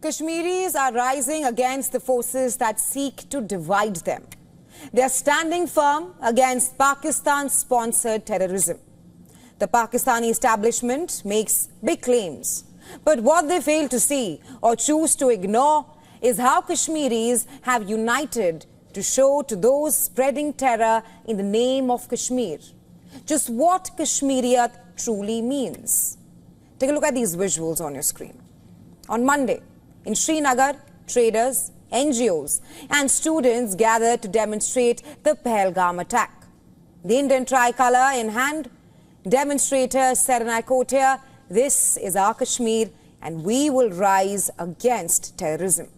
Kashmiris are rising against the forces that seek to divide them. They are standing firm against Pakistan-sponsored terrorism. The Pakistani establishment makes big claims, but what they fail to see or choose to ignore is how Kashmiris have united to show to those spreading terror in the name of Kashmir just what Kashmiriyat truly means. Take a look at these visuals on your screen. On Monday, in Srinagar, traders, NGOs and students gathered to demonstrate the Pahalgam attack. The Indian tricolour in hand, demonstrators said, and I quote here, "This is our Kashmir and we will rise against terrorism."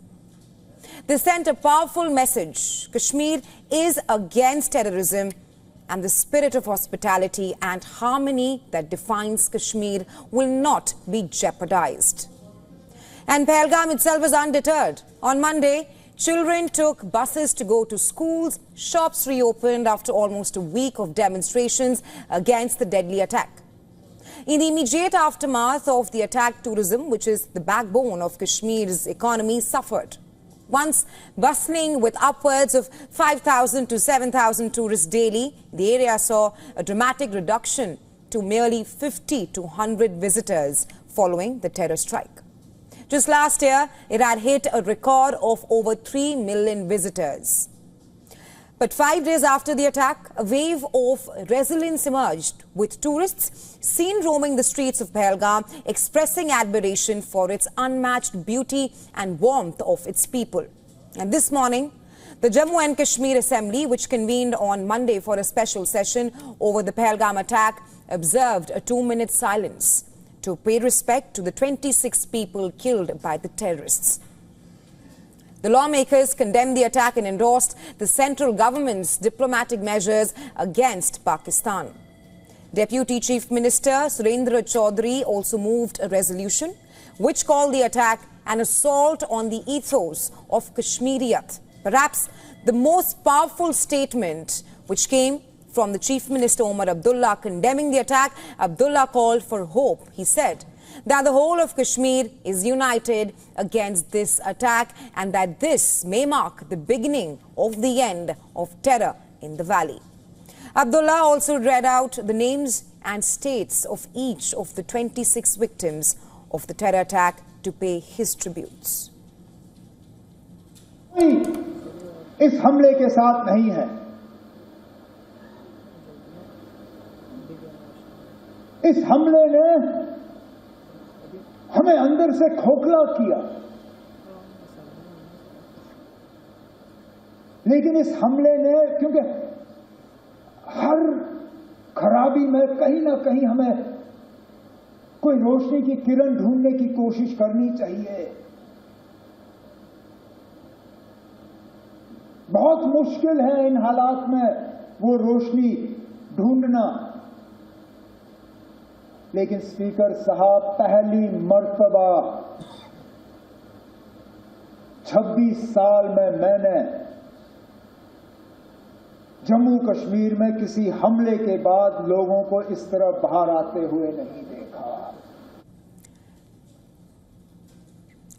They sent a powerful message. Kashmir is against terrorism, and the spirit of hospitality and harmony that defines Kashmir will not be jeopardized. And Pahalgam itself was undeterred. On Monday, children took buses to go to schools. Shops reopened after almost a week of demonstrations against the deadly attack. In the immediate aftermath of the attack, tourism, which is the backbone of Kashmir's economy, suffered. Once bustling with upwards of 5,000 to 7,000 tourists daily, the area saw a dramatic reduction to merely 50 to 100 visitors following the terror strike. Just last year, it had hit a record of over 3 million visitors. But 5 days after the attack, a wave of resilience emerged, with tourists seen roaming the streets of Pahalgam, expressing admiration for its unmatched beauty and warmth of its people. And this morning, the Jammu and Kashmir Assembly, which convened on Monday for a special session over the Pahalgam attack, observed a 2-minute silence to pay respect to the 26 people killed by the terrorists. The lawmakers condemned the attack and endorsed the central government's diplomatic measures against Pakistan. Deputy Chief Minister Surendra Chaudhary also moved a resolution which called the attack an assault on the ethos of Kashmiriyat. Perhaps the most powerful statement which came from the Chief Minister Omar Abdullah condemning the attack. Abdullah called for hope. He said that the whole of Kashmir is united against this attack and that this may mark the beginning of the end of terror in the valley. Abdullah also read out the names and states of each of the 26 victims of the terror attack to pay his tributes. इस हमले के साथ नहीं है। इस हमले ने हमें अंदर से खोखला किया, लेकिन इस हमले ने, क्योंकि हर खराबी में कहीं ना कहीं हमें कोई रोशनी की किरण ढूंढने की कोशिश करनी चाहिए। बहुत मुश्किल है इन हालात में वो रोशनी ढूंढना, लेकिन स्पीकर साहब, पहली मर्तबा 26 साल में मैंने जम्मू कश्मीर में किसी हमले के बाद लोगों को इस तरह बाहर आते हुए नहीं देखा।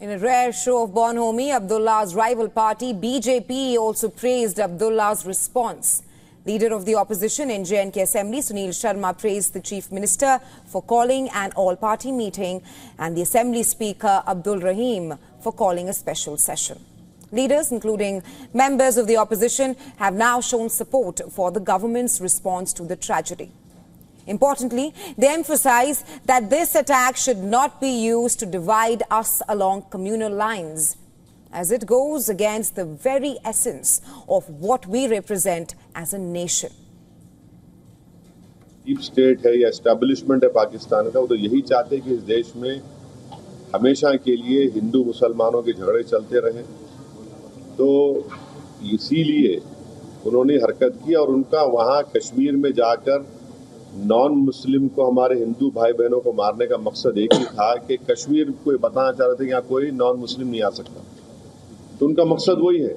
In a rare show of bonhomie, Abdullah's rival party, BJP, also praised Abdullah's response. Leader of the opposition in J&K Assembly, Sunil Sharma, praised the Chief Minister for calling an all-party meeting and the Assembly Speaker, Abdul Rahim, for calling a special session. Leaders, including members of the opposition, have now shown support for the government's response to the tragedy. Importantly, they emphasize that this attack should not be used to divide us along communal lines, as it goes against the very essence of what we represent as a nation. Deep state है या establishment है पाकिस्तान का, वो तो यही चाहते हैं कि इस देश में हमेशा के लिए हिंदू मुसलमानों के झगड़े चलते रहें। तो इसीलिए उन्होंने हरकत की और उनका वहाँ कश्मीर में जाकर नॉन मुस्लिम को, हमारे हिंदू भाई बहनों को मारने का मकसद एक ही था कि कश्मीर को बताना चाह रहे थे कि यहाँ कोई नॉन मुस्लिम नहीं आ सकता। तो उनका मकसद वही है।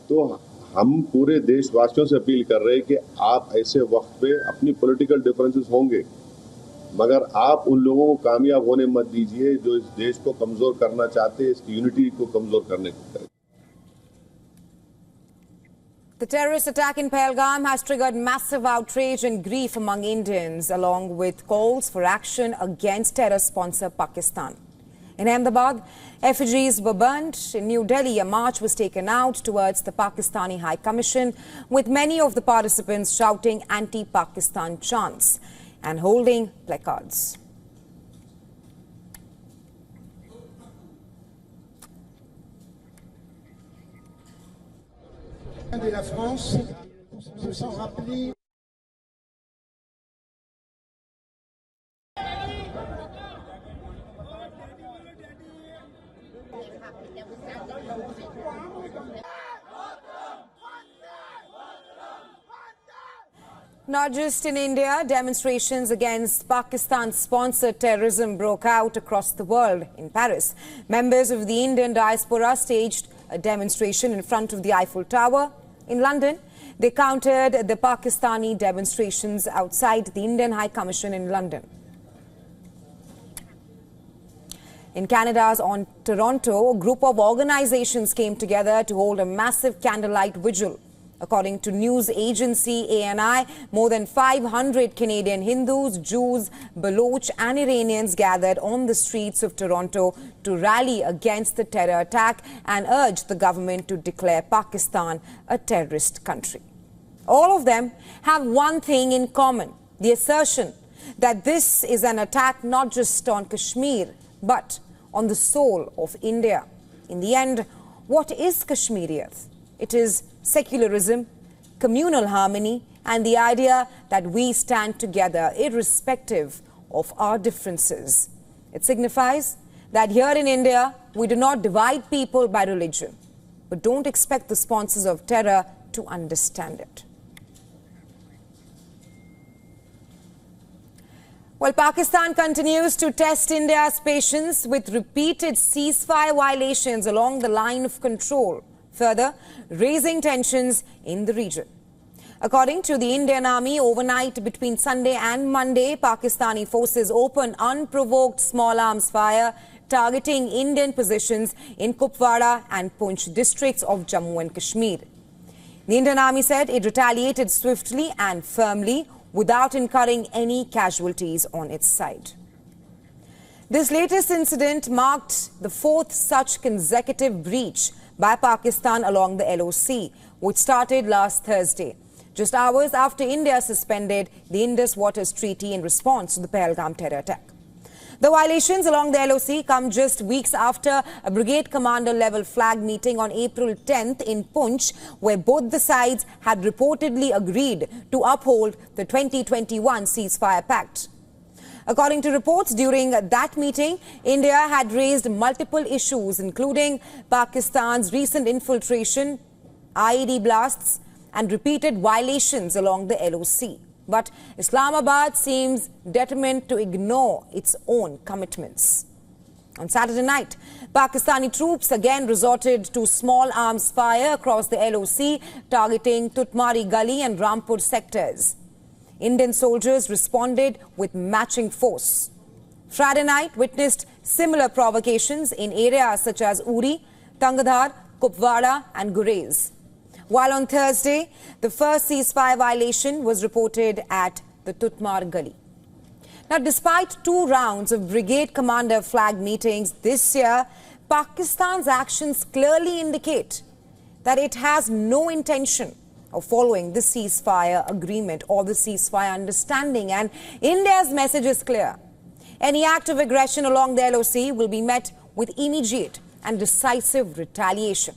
तो हम पूरे देशवासियों से अपील कर रहे हैं कि आप ऐसे वक्त पे, अपनी पॉलिटिकल डिफरेंसेस होंगे, मगर आप उन लोगों को कामयाब होने मत दीजिए जो इस देश को कमजोर करना चाहते हैं, इसकी यूनिटी को कमजोर करने की। The terrorist attack in Pahalgam has triggered massive outrage and grief among Indians, along with calls for action against terror sponsor Pakistan. In Ahmedabad, effigies were burnt. In New Delhi, a march was taken out towards the Pakistani High Commission, with many of the participants shouting anti-Pakistan chants and holding placards. De la France se sont rappelés. Not just in India, demonstrations against Pakistan-sponsored terrorism broke out across the world. In Paris, members of the Indian diaspora staged a demonstration in front of the Eiffel Tower. In London, they countered the Pakistani demonstrations outside the Indian High Commission in London. In Canada's Toronto, a group of organizations came together to hold a massive candlelight vigil. According to news agency ANI, more than 500 Canadian Hindus, Jews, Baloch and Iranians gathered on the streets of Toronto to rally against the terror attack and urge the government to declare Pakistan a terrorist country. All of them have one thing in common: the assertion that this is an attack not just on Kashmir, but on the soul of India. In the end, what is Kashmiriyat? It is secularism, communal harmony, and the idea that we stand together irrespective of our differences. It signifies that here in India, we do not divide people by religion, but don't expect the sponsors of terror to understand it. Well, Pakistan continues to test India's patience with repeated ceasefire violations along the line of control, further raising tensions in the region. According to the Indian Army, overnight between Sunday and Monday, Pakistani forces opened unprovoked small arms fire targeting Indian positions in Kupwara and Poonch districts of Jammu and Kashmir. The Indian Army said it retaliated swiftly and firmly without incurring any casualties on its side. This latest incident marked the fourth such consecutive breach by Pakistan along the LOC, which started last Thursday, just hours after India suspended the Indus Waters Treaty in response to the Pahalgam terror attack. The violations along the LOC come just weeks after a brigade commander level flag meeting on April 10th in Poonch, where both the sides had reportedly agreed to uphold the 2021 ceasefire pact. According to reports, during that meeting, India had raised multiple issues, including Pakistan's recent infiltration, IED blasts, and repeated violations along the LOC. But Islamabad seems determined to ignore its own commitments. On Saturday night, Pakistani troops again resorted to small arms fire across the LOC, targeting Tutmari Gali and Rampur sectors. Indian soldiers responded with matching force. Friday night witnessed similar provocations in areas such as Uri, Tangadhar, Kupwara and Gurez. While on Thursday, the first ceasefire violation was reported at the Tutmar Gali. Now, despite 2 rounds of brigade commander flag meetings this year, Pakistan's actions clearly indicate that it has no intention of following the ceasefire agreement or the ceasefire understanding. And India's message is clear: any act of aggression along the LOC will be met with immediate and decisive retaliation.